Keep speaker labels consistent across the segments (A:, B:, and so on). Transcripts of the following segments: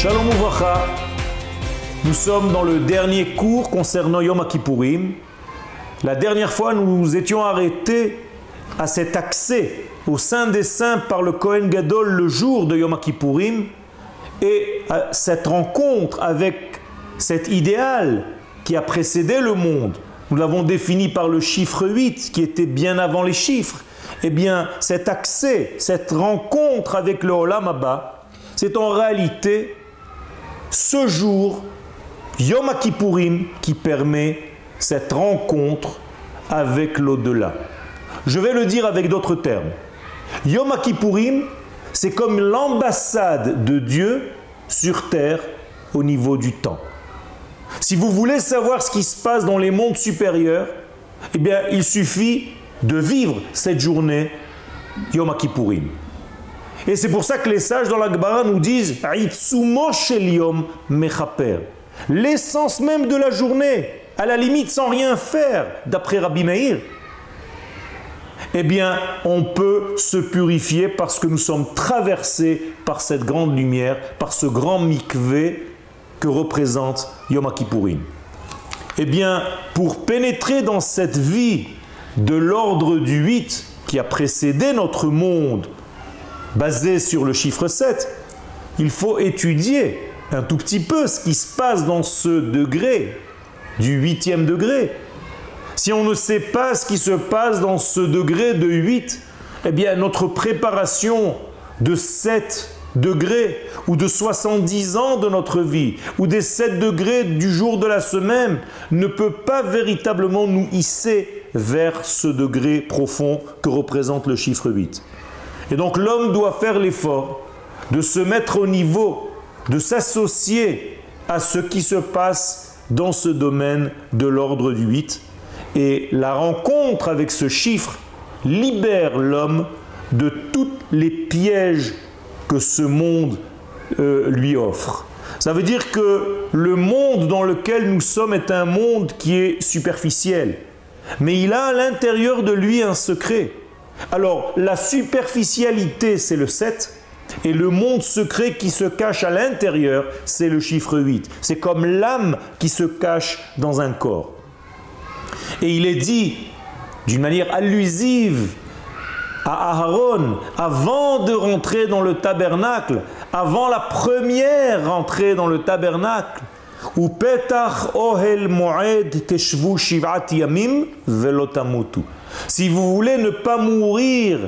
A: Shalom Uvracha, nous sommes dans le dernier cours concernant Yom Kippourim. La dernière fois, nous nous étions arrêtés à cet accès au Saint des Saints par le Kohen Gadol le jour de Yom Kippourim et à cette rencontre avec cet idéal qui a précédé le monde. Nous l'avons défini par le chiffre 8 qui était bien avant les chiffres. Eh bien, cet accès, cette rencontre avec le Olam Haba, c'est en réalité ce jour, Yom Kippourim, qui permet cette rencontre avec l'au-delà. Je vais le dire avec d'autres termes. Yom Kippourim, c'est comme l'ambassade de Dieu sur terre au niveau du temps. Si vous voulez savoir ce qui se passe dans les mondes supérieurs, eh bien, il suffit de vivre cette journée Yom Kippourim. Et c'est pour ça que les sages dans la Gemara nous disent Aitsumo shel Yom mechaper. L'essence même de la journée, à la limite sans rien faire, d'après Rabbi Meir, eh bien, on peut se purifier parce que nous sommes traversés par cette grande lumière, par ce grand mikvé que représente Yom Kippourim. Eh bien, pour pénétrer dans cette vie de l'ordre du 8 qui a précédé notre monde, basé sur le chiffre 7, il faut étudier un tout petit peu ce qui se passe dans ce degré, du 8e degré. Si on ne sait pas ce qui se passe dans ce degré de 8, eh bien notre préparation de 7 degrés ou de 70 ans de notre vie ou des 7 degrés du jour de la semaine ne peut pas véritablement nous hisser vers ce degré profond que représente le chiffre 8. Et donc l'homme doit faire l'effort de se mettre au niveau, de s'associer à ce qui se passe dans ce domaine de l'ordre du 8. Et la rencontre avec ce chiffre libère l'homme de tous les pièges que ce monde lui offre. Ça veut dire que le monde dans lequel nous sommes est un monde qui est superficiel. Mais il a à l'intérieur de lui un secret. Alors, la superficialité, c'est le 7, et le monde secret qui se cache à l'intérieur, c'est le chiffre 8. C'est comme l'âme qui se cache dans un corps. Et il est dit, d'une manière allusive, à Aaron, avant de rentrer dans le tabernacle, avant la première entrée dans le tabernacle, ou petach ohel moed teshvu shivat yamim velotamutu. Si vous voulez ne pas mourir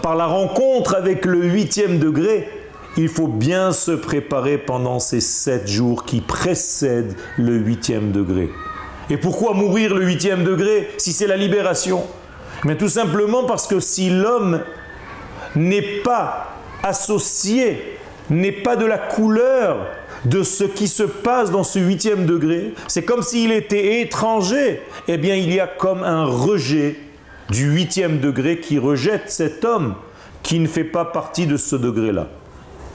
A: par la rencontre avec le 8e degré, il faut bien se préparer pendant ces 7 jours qui précèdent le 8e degré. Et pourquoi mourir le 8e degré si c'est la libération? Mais tout simplement parce que si l'homme n'est pas associé, n'est pas de la couleur de ce qui se passe dans ce 8e degré, c'est comme s'il était étranger. Eh bien, il y a comme un rejet du 8e degré qui rejette cet homme qui ne fait pas partie de ce degré-là.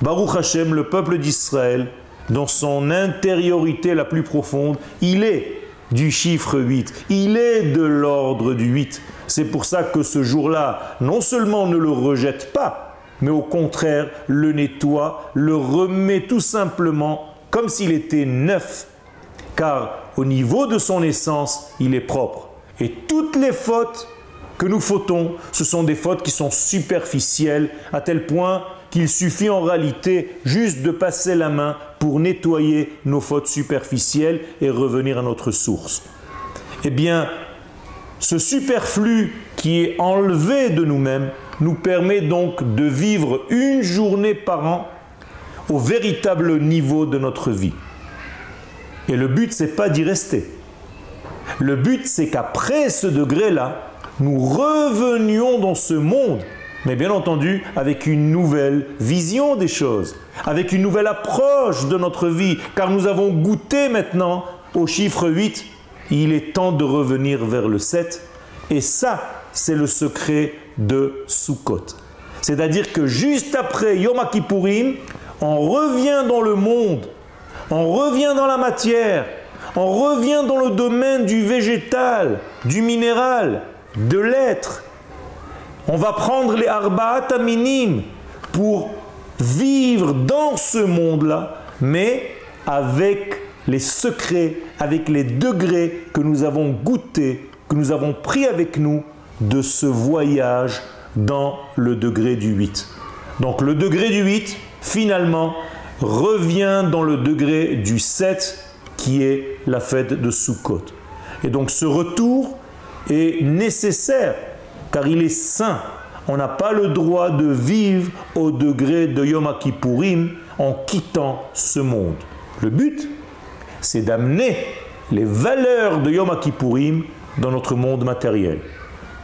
A: Baruch Hashem, le peuple d'Israël, dans son intériorité la plus profonde, il est du chiffre 8, il est de l'ordre du 8. C'est pour ça que ce jour-là, non seulement ne le rejette pas, mais au contraire, le nettoie, le remet tout simplement comme s'il était neuf, car au niveau de son essence, il est propre. Et toutes les fautes que nous fautons, ce sont des fautes qui sont superficielles, à tel point qu'il suffit en réalité juste de passer la main pour nettoyer nos fautes superficielles et revenir à notre source. Eh bien, ce superflu qui est enlevé de nous-mêmes nous permet donc de vivre une journée par an au véritable niveau de notre vie. Et le but, c'est pas d'y rester. Le but, c'est qu'après ce degré-là, nous revenions dans ce monde, mais bien entendu avec une nouvelle vision des choses, avec une nouvelle approche de notre vie, car nous avons goûté maintenant au chiffre 8, il est temps de revenir vers le 7, et ça, c'est le secret de Sukkot. C'est-à-dire que juste après Yom Kippourim, on revient dans le monde, on revient dans la matière, on revient dans le domaine du végétal, du minéral, de l'être. On va prendre les Arba'at Aminim pour vivre dans ce monde-là, mais avec les secrets, avec les degrés que nous avons goûtés, que nous avons pris avec nous de ce voyage dans le degré du 8. Donc le degré du 8, finalement, revient dans le degré du 7, qui est la fête de Sukkot. Et donc ce retour est nécessaire, car il est saint. On n'a pas le droit de vivre au degré de Yom Kippourim en quittant ce monde. Le but, c'est d'amener les valeurs de Yom Kippourim dans notre monde matériel.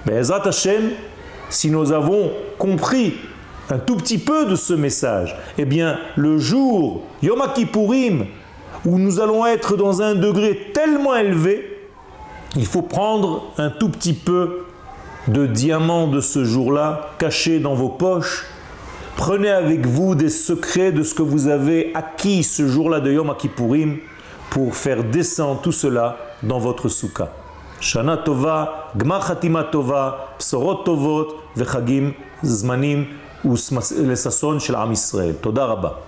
A: Mais Ezrat Hashem, si nous avons compris un tout petit peu de ce message, eh bien, le jour Yom Kippourim, où nous allons être dans un degré tellement élevé, il faut prendre un tout petit peu de diamants de ce jour-là, cachés dans vos poches. Prenez avec vous des secrets de ce que vous avez acquis ce jour-là de Yom Kippourim pour faire descendre tout cela dans votre soukha. Shana Tova, Gmar Chatima Tova, Psorot Tovot, Vechagim Zmanim, Lesasson Shel Am Yisrael. Toda Rabba.